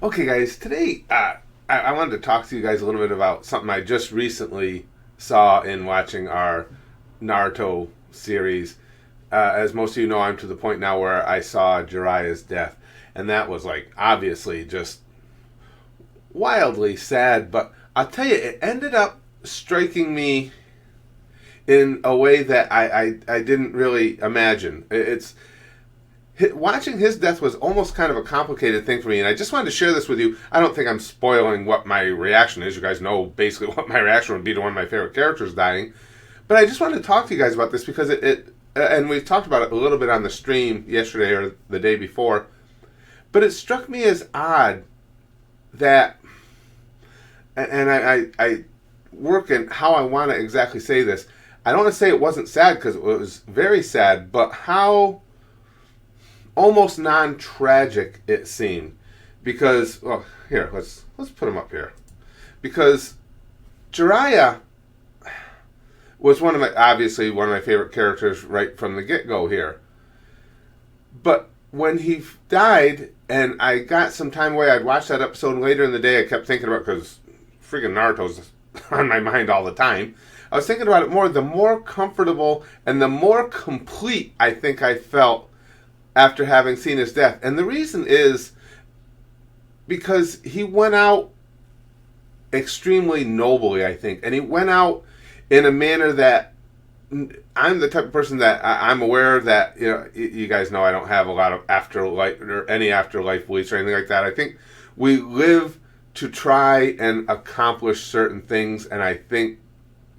Okay, guys, today I wanted to talk to you guys a little bit about something I just recently saw in watching our Naruto series. As most of you know, I'm to the point now where I saw Jiraiya's death, and that was like obviously just wildly sad. But I'll tell you, it ended up striking me in a way that I didn't really imagine. It's watching his death was almost kind of a complicated thing for me, and I just wanted to share this with you. I don't think I'm spoiling what my reaction is. You guys know basically what my reaction would be to one of my favorite characters dying. But I just wanted to talk to you guys about this because and we talked about it a little bit on the stream yesterday or the day before, but it struck me as odd that, and I work in how I want to exactly say this. I don't want to say it wasn't sad because it was very sad, but how almost non-tragic it seemed, because well, here let's put him up here, because Jiraiya was obviously one of my favorite characters right from the get-go here. But when he died, and I got some time away, I'd watch that episode later in the day. I kept thinking about, because freaking Naruto's on my mind all the time. I was thinking about it more. The more comfortable and the more complete I think I felt after having seen his death. And the reason is because he went out extremely nobly, I think. And he went out in a manner that I'm the type of person that I'm aware that, you guys know I don't have a lot of afterlife or any afterlife beliefs or anything like that. I think we live to try and accomplish certain things, and I think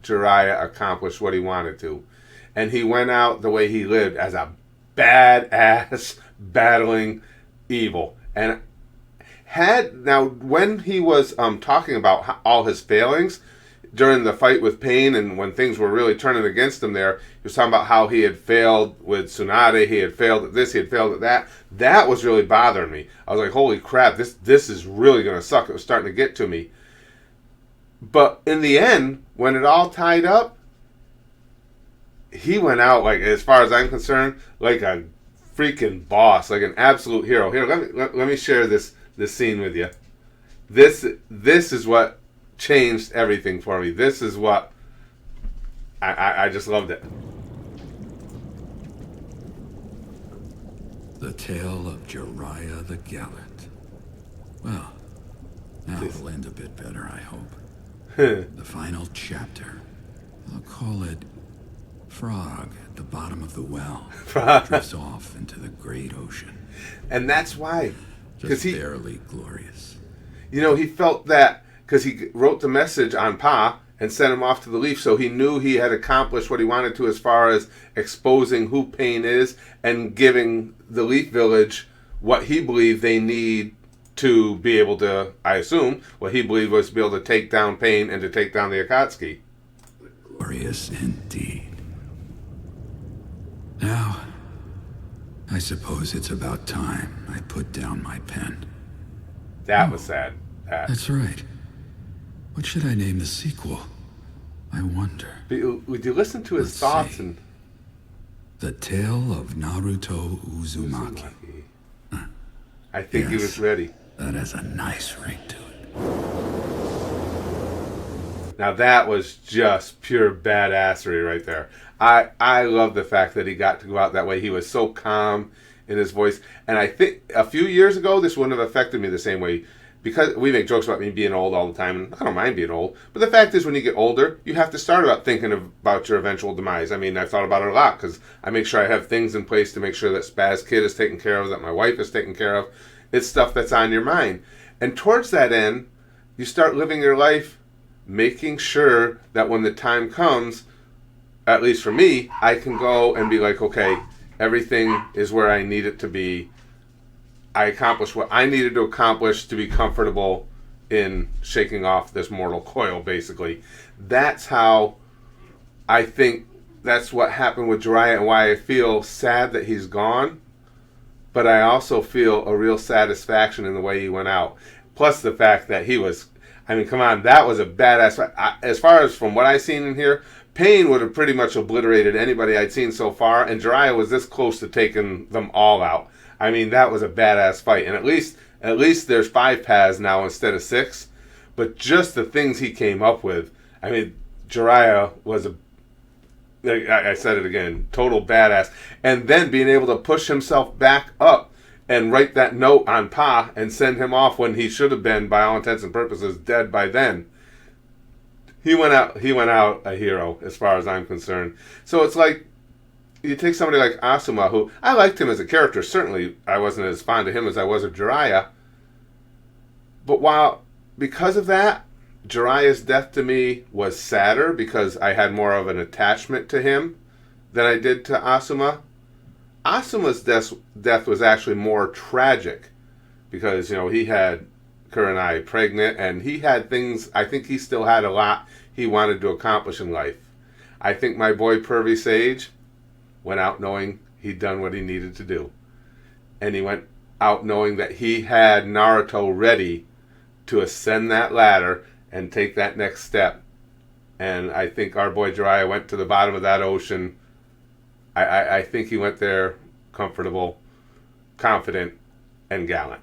Jiraiya accomplished what he wanted to. And he went out the way he lived, as a badass battling evil. And when he was talking about all his failings during the fight with Pain, and when things were really turning against him there, he was talking about how he had failed with Tsunade, he had failed at this, he had failed at that. That was really bothering me. I was like, holy crap, this is really going to suck. It was starting to get to me. But in the end, when it all tied up, he went out, like, as far as I'm concerned, like a freaking boss, like an absolute hero. Here, let me share this scene with you. This is what changed everything for me. This is what I just loved it. The tale of Jiraiya the Gallant. Well, now it'll end a bit better, I hope. The final chapter. I'll call it Frog at the bottom of the well. Drifts off into the great ocean. And that's why. Just barely glorious. He felt that because he wrote the message on Pa and sent him off to the Leaf, so he knew he had accomplished what he wanted to as far as exposing who Pain is and giving the Leaf Village what he believed they need to be able to, I assume, what he believed was to be able to take down Pain and to take down the Akatsuki. Glorious indeed. Now, I suppose it's about time I put down my pen. That was sad. That's right. What should I name the sequel? I wonder. Would you listen to his thoughts? And The Tale of Naruto Uzumaki. I think he was ready. That has a nice ring to it. Now that was just pure badassery right there. I love the fact that he got to go out that way. He was so calm in his voice. And I think a few years ago, this wouldn't have affected me the same way. Because we make jokes about me being old all the time, and I don't mind being old. But the fact is, when you get older, you have to start about thinking about your eventual demise. I mean, I've thought about it a lot, because I make sure I have things in place to make sure that Spaz Kid is taken care of, that my wife is taken care of. It's stuff that's on your mind. And towards that end, you start living your life making sure that when the time comes, at least for me, I can go and be like, okay, everything is where I need it to be. I accomplished what I needed to accomplish to be comfortable in shaking off this mortal coil, basically. That's how I think that's what happened with Jiraiya, and why I feel sad that he's gone. But I also feel a real satisfaction in the way he went out. Plus the fact that he was, I mean, come on, that was a badass. As far as from what I've seen in here, Pain would have pretty much obliterated anybody I'd seen so far, and Jiraiya was this close to taking them all out. I mean, that was a badass fight, and at least At least there's 5 paths now instead of 6. But just the things he came up with. I mean, Jiraiya was I said it again, total badass. And then being able to push himself back up and write that note on Pa and send him off when he should have been, by all intents and purposes, dead by then. He went out a hero as far as I'm concerned. So it's like, you take somebody like Asuma, who I liked him as a character. Certainly, I wasn't as fond of him as I was of Jiraiya. But because of that, Jiraiya's death to me was sadder because I had more of an attachment to him than I did to Asuma. Asuma's death was actually more tragic because, he had Kurenai pregnant and he had things, I think he still had a lot he wanted to accomplish in life. I think my boy Pervy Sage went out knowing he'd done what he needed to do. And he went out knowing that he had Naruto ready to ascend that ladder and take that next step. And I think our boy Jiraiya went to the bottom of that ocean. I think he went there comfortable, confident, and gallant.